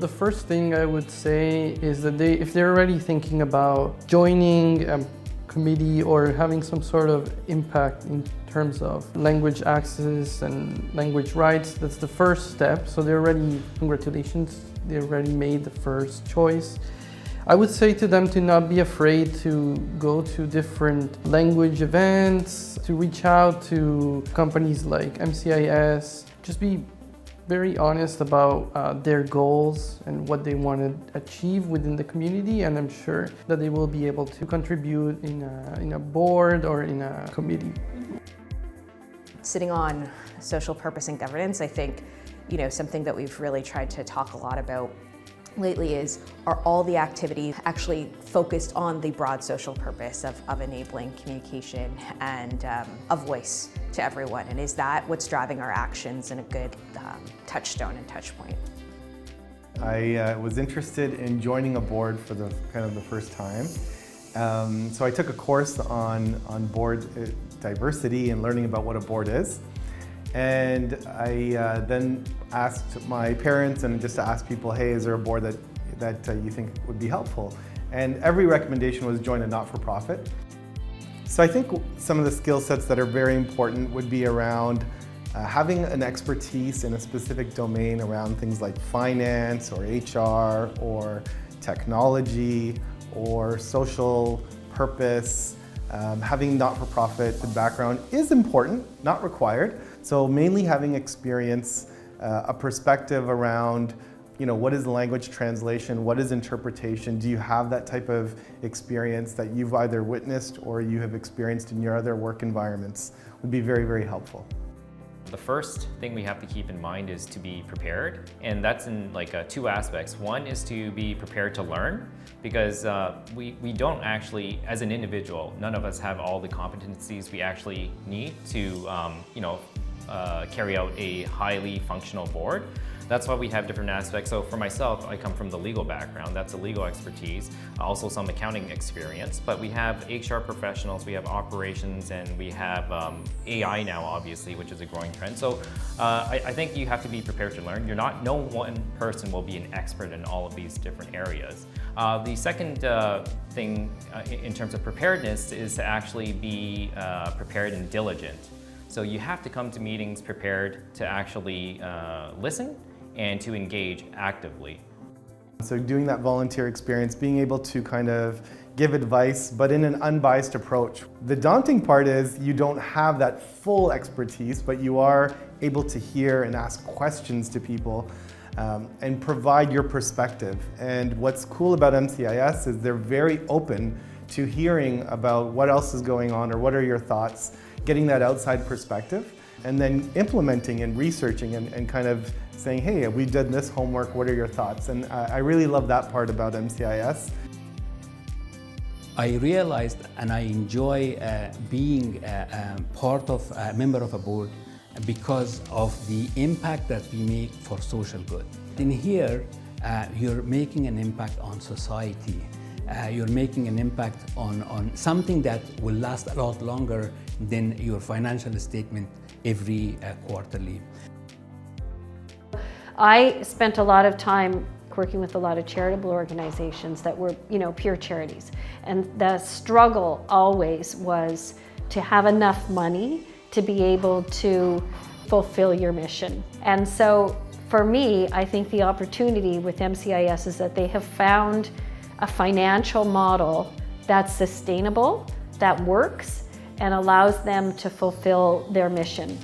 The first thing I would say is that if they're already thinking about joining a committee or having some sort of impact in terms of language access and language rights, that's the first step. So congratulations, they already made the first choice. I would say to them to not be afraid to go to different language events, to reach out to companies like MCIS, just be very honest about their goals and what they want to achieve within the community, and I'm sure that they will be able to contribute in a board or in a committee. Sitting on social purpose and governance, I think, something that we've really tried to talk a lot about lately are all the activities actually focused on the broad social purpose of enabling communication and a voice to everyone? And is that what's driving our actions and a good touchstone and touch point? I was interested in joining a board for the first time. So I took a course on board diversity and learning about what a board is. And I then asked my parents and just to ask people, hey, is there a board that you think would be helpful? And every recommendation was join a not-for-profit. So I think some of the skill sets that are very important would be around having an expertise in a specific domain around things like finance or HR or technology or social purpose. Having not-for-profit background is important, not required. So mainly having experience, a perspective around, what is language translation, what is interpretation? Do you have that type of experience that you've either witnessed or you have experienced in your other work environments would be very, very helpful. The first thing we have to keep in mind is to be prepared, and that's in two aspects. One is to be prepared to learn, because we don't actually, as an individual, none of us have all the competencies we actually need to carry out a highly functional board. That's why we have different aspects. So for myself, I come from the legal background. That's a legal expertise, also some accounting experience. But we have HR professionals, we have operations, and we have AI now, obviously, which is a growing trend. So I think you have to be prepared to learn. No one person will be an expert in all of these different areas. The second thing in terms of preparedness is to actually be prepared and diligent. So you have to come to meetings prepared to actually listen and to engage actively. So doing that volunteer experience, being able to kind of give advice, but in an unbiased approach. The daunting part is you don't have that full expertise, but you are able to hear and ask questions to people and provide your perspective. And what's cool about MCIS is they're very open to hearing about what else is going on or what are your thoughts, getting that outside perspective, and then implementing and researching and kind of saying, hey, we did this homework, what are your thoughts? And I really love that part about MCIS. I realized and I enjoy being part of a member of a board because of the impact that we make for social good. In here, you're making an impact on society. You're making an impact on something that will last a lot longer than your financial statement every quarterly. I spent a lot of time working with a lot of charitable organizations that were, pure charities. And the struggle always was to have enough money to be able to fulfill your mission. And so for me, I think the opportunity with MCIS is that they have found a financial model that's sustainable, that works, and allows them to fulfill their mission.